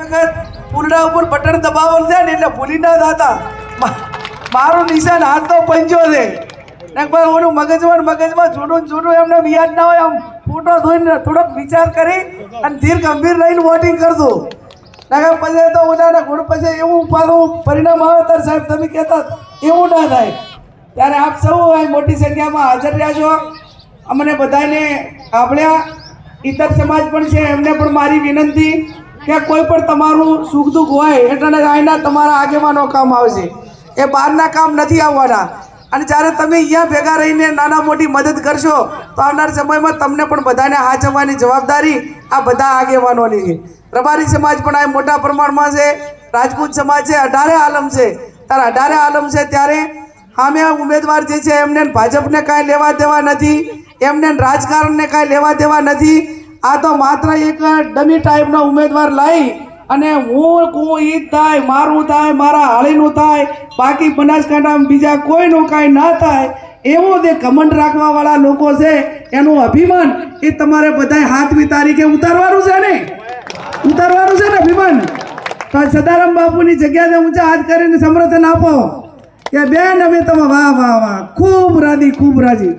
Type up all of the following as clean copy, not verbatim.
વખત પૂરડા ઉપર બટન દબાવવાનું છે ને એટલે ભૂલી ના થતા મારું નિશાન હાથ તો પંચો છે ઓનું મગજમાં જૂનું એમને યાદ ના હોય આમ ફોટો ધોઈને થોડોક વિચાર કરી અને ધીર ગંભીર લઈને વોટિંગ કરજો પછી તો ઉદાના ગુણ પછી એવું પાછું પરિણામ આવે ત્યારે સાહેબ તમે કહેતા એવું ના થાય ત્યારે આપ સૌ મોટી સંખ્યામાં હાજર રહ્યા છો અમને બધાને સાંભળ્યા ઇતર સમાજ પણ છે એમને પણ મારી વિનંતી કે કોઈ પણ તમારું સુખ દુઃખ હોય એટલે આઈના તમારા આગેવાનો કામ આવશે એ બહારના કામ નથી આવવાના અને જ્યારે તમે અહીંયા ભેગા રહીને નાના મોટી મદદ કરશો તો આવનાર સમયમાં તમને પણ બધાને હાચવવાની જવાબદારી આ બધા આગેવાનોની છે રબારી સમાજ પણ આ મોટા પ્રમાણમાં છે રાજપૂત સમાજ છે 18 આલમ છે ત્યારે 18 આલમ છે ત્યારે સામે ઉમેદવાર જે છે એમને ભાજપને કાંઈ લેવા દેવા નથી એમને રાજકારણને કાંઈ લેવા દેવા નથી આ તો માત્ર એક ડમી ટાઈપનો ઉમેદવાર લાવી અને હું ઈ થાય મારું થાય મારા હાળીનું થાય બાકી બનાસકાંઠામાં બીજા કોઈનું કાંઈ ના થાય એવો જે ઘમંડ રાખવાવાળા લોકો છે એનું અભિમાન એ તમારે બધાય 7મી તારીખે ઉતારવાનું છે ને અભિમાન તો સદારામ બાપુની જગ્યાએ ઊંચા હાથ કરીને સમર્થન આપો કે બેન અમે તમે વાહ વાહ વાહ ખૂબ રાજી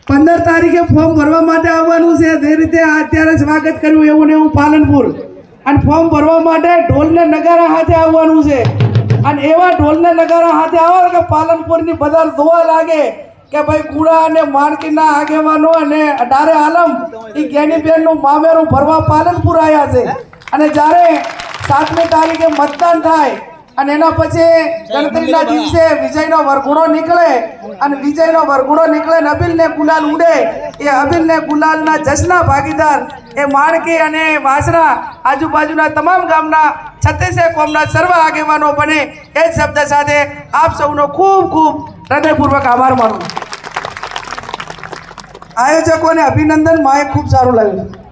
15 તારીખે ફોર્મ ભરવા માટે આવવાનું છે જે રીતે અત્યારે સ્વાગત કર્યું એવું ને એવું પાલનપુર અને ફોર્મ ભરવા માટે ઢોલને નગારા હાથે આવવાનું છે અને એવા ઢોલને નગારા હાથે આવે કે પાલનપુરની બધા જોવા લાગે કે ભાઈ કુડા અને માણકીના આગેવાનો અને 18 આલમ એ જ્ઞાનીબેનનું મામેરું ભરવા પાલનપુર આવ્યા છે અને જ્યારે 7મી તારીખે મતદાન થાય અને એના પછી ગણતરીના દિવસે વિજયનો વરઘોડો નીકળે અને વિજયનો વરઘોડો નીકળે ને અબીલને ગુલાલ ઉડે એ અબીલને ગુલાલના જશના ભાગીદાર એ માણકી અને વાસણા આજુબાજુના તમામ ગામના 36 કોમના સર્વ આગેવાનો બને એ જ શબ્દ સાથે આપ સૌનો ખૂબ ખૂબ હૃદયપૂર્વક આભાર માનું આયોજકોને અભિનંદન માએ ખૂબ સારું લાગ્યું